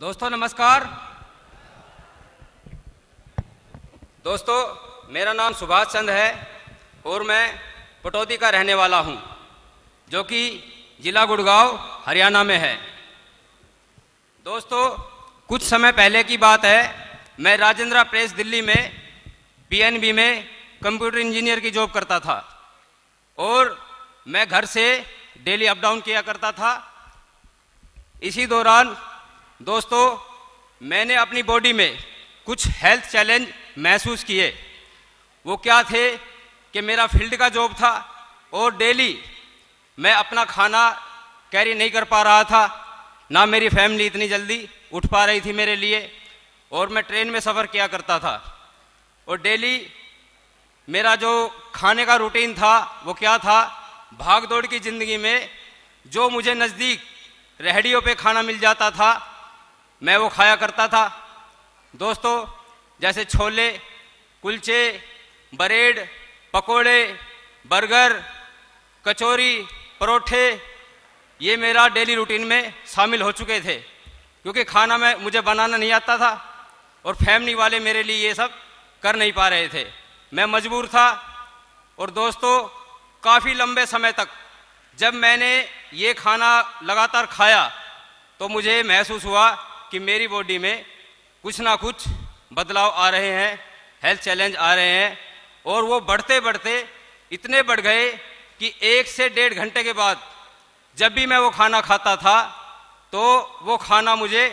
दोस्तों नमस्कार। दोस्तों मेरा नाम सुभाष चंद है और मैं पटौदी का रहने वाला हूं, जो कि जिला गुड़गांव हरियाणा में है। दोस्तों कुछ समय पहले की बात है, मैं राजेंद्र प्रेस दिल्ली में पीएनबी में कंप्यूटर इंजीनियर की जॉब करता था और मैं घर से डेली अप डाउन किया करता था। इसी दौरान दोस्तों मैंने अपनी बॉडी में कुछ हेल्थ चैलेंज महसूस किए। वो क्या थे कि मेरा फील्ड का जॉब था और डेली मैं अपना खाना कैरी नहीं कर पा रहा था, ना मेरी फैमिली इतनी जल्दी उठ पा रही थी मेरे लिए, और मैं ट्रेन में सफ़र किया करता था। और डेली मेरा जो खाने का रूटीन था वो क्या था, भाग दौड़ की ज़िंदगी में जो मुझे नज़दीक रेहड़ियों पे खाना मिल जाता था मैं वो खाया करता था। दोस्तों जैसे छोले, कुलचे, ब्रेड, पकोड़े, बर्गर, कचौरी, परोठे, ये मेरा डेली रूटीन में शामिल हो चुके थे, क्योंकि खाना मुझे बनाना नहीं आता था और फैमिली वाले मेरे लिए ये सब कर नहीं पा रहे थे। मैं मजबूर था। और दोस्तों काफ़ी लंबे समय तक जब मैंने ये खाना लगातार खाया तो मुझे महसूस हुआ कि मेरी बॉडी में कुछ ना कुछ बदलाव आ रहे हैं, हेल्थ चैलेंज आ रहे हैं। और वो बढ़ते बढ़ते इतने बढ़ गए कि 1 से 1.5 घंटे के बाद जब भी मैं वो खाना खाता था तो वो खाना मुझे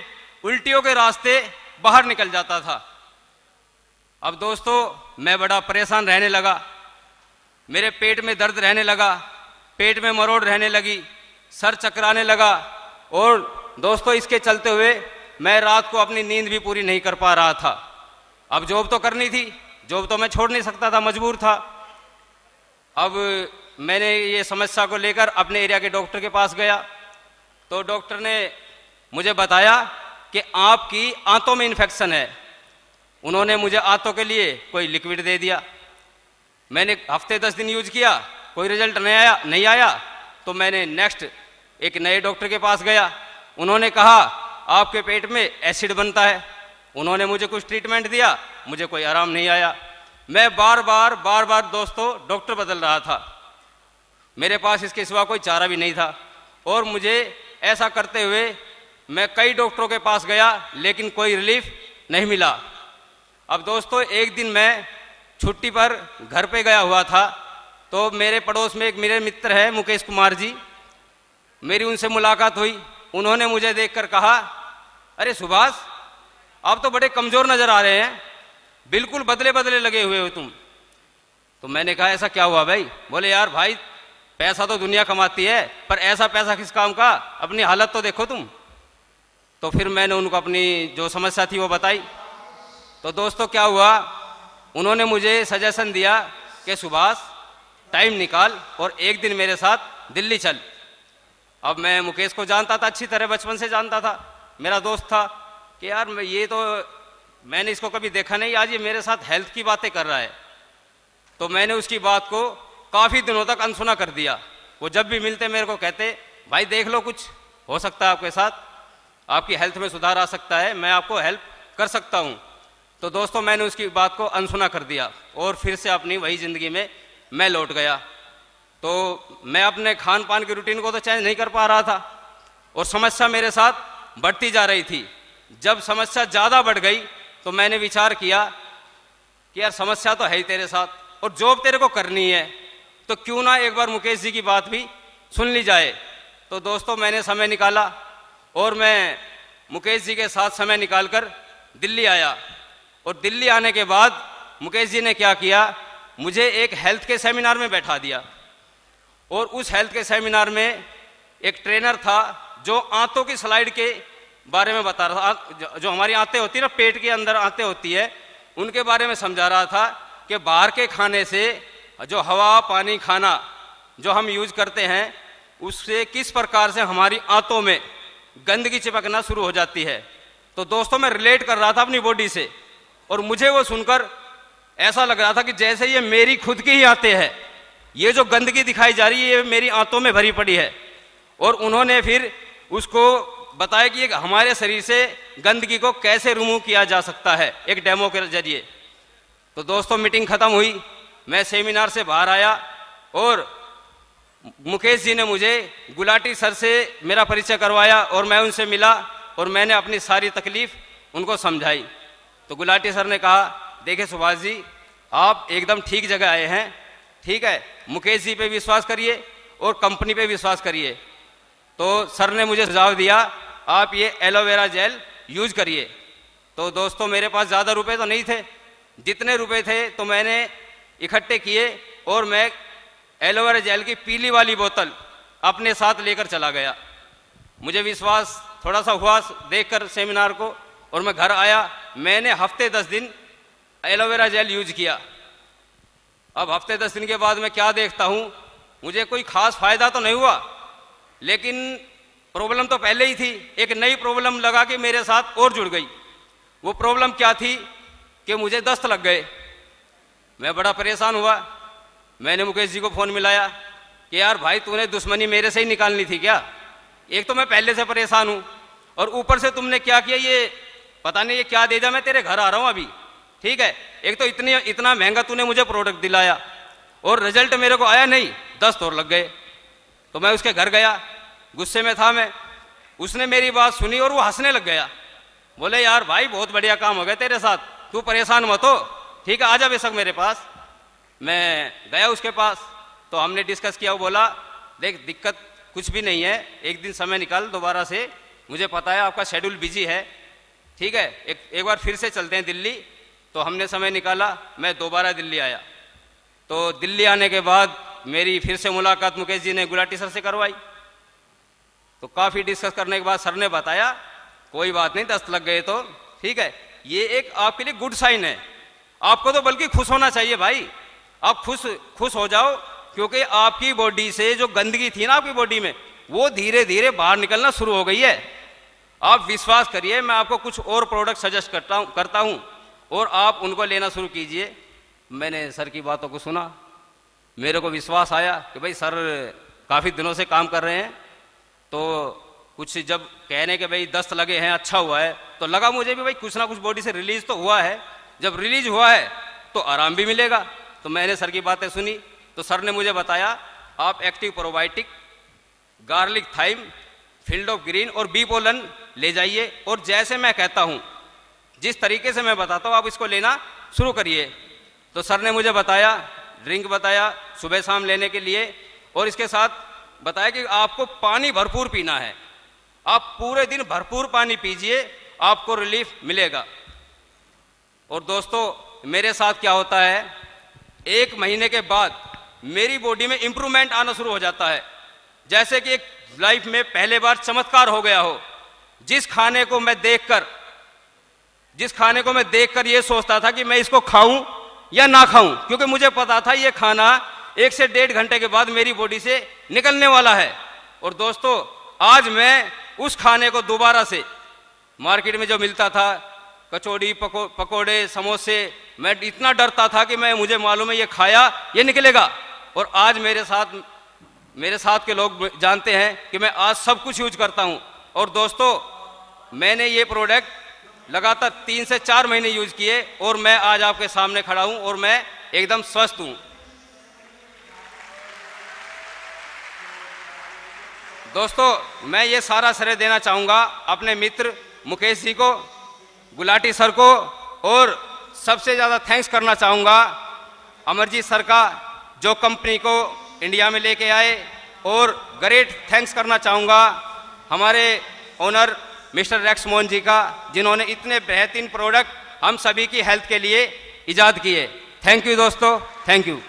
उल्टियों के रास्ते बाहर निकल जाता था। अब दोस्तों मैं बड़ा परेशान रहने लगा, मेरे पेट में दर्द रहने लगा, पेट में मरोड़ रहने लगी, सर चकराने लगा। और दोस्तों इसके चलते हुए मैं रात को अपनी नींद भी पूरी नहीं कर पा रहा था। अब जॉब तो करनी थी, जॉब तो मैं छोड़ नहीं सकता था, मजबूर था। अब मैंने ये समस्या को लेकर अपने एरिया के डॉक्टर के पास गया तो डॉक्टर ने मुझे बताया कि आपकी आंतों में इन्फेक्शन है। उन्होंने मुझे आंतों के लिए कोई लिक्विड दे दिया। मैंने हफ्ते 10 दिन यूज किया, कोई रिजल्ट नहीं आया तो मैंने नेक्स्ट एक नए डॉक्टर के पास गया। उन्होंने कहा आपके पेट में एसिड बनता है। उन्होंने मुझे कुछ ट्रीटमेंट दिया, मुझे कोई आराम नहीं आया। मैं बार बार दोस्तों डॉक्टर बदल रहा था, मेरे पास इसके सिवा कोई चारा भी नहीं था। और मुझे ऐसा करते हुए मैं कई डॉक्टरों के पास गया लेकिन कोई रिलीफ नहीं मिला। अब दोस्तों एक दिन मैं छुट्टी पर घर पे गया हुआ था तो मेरे पड़ोस में एक मेरे मित्र है मुकेश कुमार जी, मेरी उनसे मुलाकात हुई। उन्होंने मुझे देखकर कहा, अरे सुभाष आप तो बड़े कमज़ोर नज़र आ रहे हैं, बिल्कुल बदले बदले लगे हुए हो तुम। तो मैंने कहा ऐसा क्या हुआ भाई? बोले यार भाई पैसा तो दुनिया कमाती है पर ऐसा पैसा किस काम का, अपनी हालत तो देखो तुम। तो फिर मैंने उनको अपनी जो समस्या थी वो बताई। तो दोस्तों क्या हुआ, उन्होंने मुझे सजेशन दिया कि सुभाष टाइम निकाल और एक दिन मेरे साथ दिल्ली चल। अब मैं मुकेश को जानता था अच्छी तरह, बचपन से जानता था, मेरा दोस्त था कि यार ये तो मैंने इसको कभी देखा नहीं, आज ये मेरे साथ हेल्थ की बातें कर रहा है। तो मैंने उसकी बात को काफ़ी दिनों तक अनसुना कर दिया। वो जब भी मिलते मेरे को कहते भाई देख लो कुछ हो सकता है आपके साथ, आपकी हेल्थ में सुधार आ सकता है, मैं आपको हेल्प कर सकता हूँ। तो दोस्तों मैंने उसकी बात को अनसुना कर दिया और फिर से अपनी वही ज़िंदगी में मैं लौट गया। तो मैं अपने खान पान की रूटीन को तो चेंज नहीं कर पा रहा था और समस्या मेरे साथ बढ़ती जा रही थी। जब समस्या ज़्यादा बढ़ गई तो मैंने विचार किया कि यार समस्या तो है ही तेरे साथ और जॉब तेरे को करनी है, तो क्यों ना एक बार मुकेश जी की बात भी सुन ली जाए। तो दोस्तों मैंने समय निकाला और मैं मुकेश जी के साथ समय निकालकर दिल्ली आया। और दिल्ली आने के बाद मुकेश जी ने क्या किया, मुझे एक हेल्थ के सेमिनार में बैठा दिया। और उस हेल्थ के सेमिनार में एक ट्रेनर था जो आंतों की स्लाइड के बारे में बता रहा था। जो हमारी आंतें होती है ना, पेट के अंदर आंतें होती है, उनके बारे में समझा रहा था कि बाहर के खाने से जो हवा पानी खाना जो हम यूज करते हैं उससे किस प्रकार से हमारी आंतों में गंदगी चिपकना शुरू हो जाती है। तो दोस्तों मैं रिलेट कर रहा था अपनी बॉडी से और मुझे वो सुनकर ऐसा लग रहा था कि जैसे ये मेरी खुद की ही आंतें हैं, ये जो गंदगी दिखाई जा रही है ये मेरी आंतों में भरी पड़ी है। और उन्होंने फिर उसको बताया कि हमारे शरीर से गंदगी को कैसे रिमूव किया जा सकता है एक डेमो के जरिए। तो दोस्तों मीटिंग खत्म हुई, मैं सेमिनार से बाहर आया और मुकेश जी ने मुझे गुलाटी सर से मेरा परिचय करवाया और मैं उनसे मिला और मैंने अपनी सारी तकलीफ उनको समझाई। तो गुलाटी सर ने कहा, देखिए सुभाष जी, आप एकदम ठीक जगह आए हैं, ठीक है, मुकेश जी पे विश्वास करिए और कंपनी पे विश्वास करिए। तो सर ने मुझे सुझाव दिया, आप ये एलोवेरा जेल यूज करिए। तो दोस्तों मेरे पास ज़्यादा रुपए तो नहीं थे, जितने रुपए थे तो मैंने इकट्ठे किए और मैं एलोवेरा जेल की पीली वाली बोतल अपने साथ लेकर चला गया। मुझे विश्वास थोड़ा सा हुआ देखकर सेमिनार को, और मैं घर आया, मैंने हफ्ते 10 दिन एलोवेरा जेल यूज किया। अब हफ्ते 10 दिन के बाद मैं क्या देखता हूँ, मुझे कोई खास फायदा तो नहीं हुआ, लेकिन प्रॉब्लम तो पहले ही थी, एक नई प्रॉब्लम लगा के मेरे साथ और जुड़ गई। वो प्रॉब्लम क्या थी कि मुझे दस्त लग गए। मैं बड़ा परेशान हुआ, मैंने मुकेश जी को फ़ोन मिलाया कि यार भाई, तूने दुश्मनी मेरे से ही निकालनी थी क्या? एक तो मैं पहले से परेशान हूँ और ऊपर से तुमने क्या किया, ये पता नहीं ये क्या दे दिया। मैं तेरे घर आ रहा हूँ अभी, ठीक है। एक तो इतना महंगा तूने मुझे प्रोडक्ट दिलाया और रिजल्ट मेरे को आया नहीं, दस्त और लग गए। तो मैं उसके घर गया, गुस्से में था मैं। उसने मेरी बात सुनी और वो हंसने लग गया, बोले यार भाई, बहुत बढ़िया काम हो गया तेरे साथ, तू परेशान मत हो, ठीक है, आ जा बेशक मेरे पास। मैं गया उसके पास, तो हमने डिस्कस किया। वो बोला, देख दिक्कत कुछ भी नहीं है, एक दिन समय निकाल दोबारा से, मुझे पता है आपका शेड्यूल बिजी है, ठीक है, एक बार फिर से चलते हैं दिल्ली। तो हमने समय निकाला, मैं दोबारा दिल्ली आया। तो दिल्ली आने के बाद मेरी फिर से मुलाकात मुकेश जी ने गुलाटी सर से करवाई। तो काफ़ी डिस्कस करने के बाद सर ने बताया, कोई बात नहीं, दस्त लग गए तो ठीक है, ये एक आपके लिए गुड साइन है, आपको तो बल्कि खुश होना चाहिए भाई, आप खुश हो जाओ, क्योंकि आपकी बॉडी से जो गंदगी थी ना आपकी बॉडी में, वो धीरे धीरे बाहर निकलना शुरू हो गई है। आप विश्वास करिए, मैं आपको कुछ और प्रोडक्ट सजेस्ट करता हूँ और आप उनको लेना शुरू कीजिए। मैंने सर की बातों को सुना, मेरे को विश्वास आया कि भाई सर काफ़ी दिनों से काम कर रहे हैं, तो कुछ जब कहने के भाई दस्त लगे हैं, अच्छा हुआ है, तो लगा मुझे भी भाई कुछ ना कुछ बॉडी से रिलीज तो हुआ है, जब रिलीज हुआ है तो आराम भी मिलेगा। तो मैंने सर की बातें सुनी, तो सर ने मुझे बताया, आप active probiotic, garlic thyme, field of green और बी पोलन ले जाइए, और जैसे मैं कहता हूँ, जिस तरीके से मैं बताता हूँ, आप इसको लेना शुरू करिए। तो सर ने मुझे बताया, ड्रिंक बताया सुबह शाम लेने के लिए, और इसके साथ बताया कि आपको पानी भरपूर पीना है, आप पूरे दिन भरपूर पानी पीजिए, आपको रिलीफ मिलेगा। और दोस्तों मेरे साथ क्या होता है, 1 महीने के बाद मेरी बॉडी में इंप्रूवमेंट आना शुरू हो जाता है, जैसे कि एक लाइफ में पहले बार चमत्कार हो गया हो। जिस खाने को मैं देखकर ये सोचता था कि मैं इसको खाऊं या ना खाऊं, क्योंकि मुझे पता था ये खाना 1 से 1.5 घंटे के बाद मेरी बॉडी से निकलने वाला है। और दोस्तों आज मैं उस खाने को दोबारा से, मार्केट में जो मिलता था कचौड़ी पकोड़े समोसे, मैं इतना डरता था कि मुझे मालूम है ये खाया ये निकलेगा, और आज मेरे साथ के लोग जानते हैं कि मैं आज सब कुछ यूज करता हूं। और दोस्तों मैंने ये प्रोडक्ट लगातार 3 से 4 महीने यूज किए और मैं आज आपके सामने खड़ा हूं और मैं एकदम स्वस्थ हूं। दोस्तों मैं ये सारा श्रेय देना चाहूँगा अपने मित्र मुकेश जी को, गुलाटी सर को, और सबसे ज़्यादा थैंक्स करना चाहूँगा अमरजीत सर का, जो कंपनी को इंडिया में लेके आए, और ग्रेट थैंक्स करना चाहूँगा हमारे owner mister racks Mohan ji का, जिन्होंने इतने बेहतरीन प्रोडक्ट हम सभी की हेल्थ के लिए इजाद किए। थैंक यू दोस्तों, थैंक यू।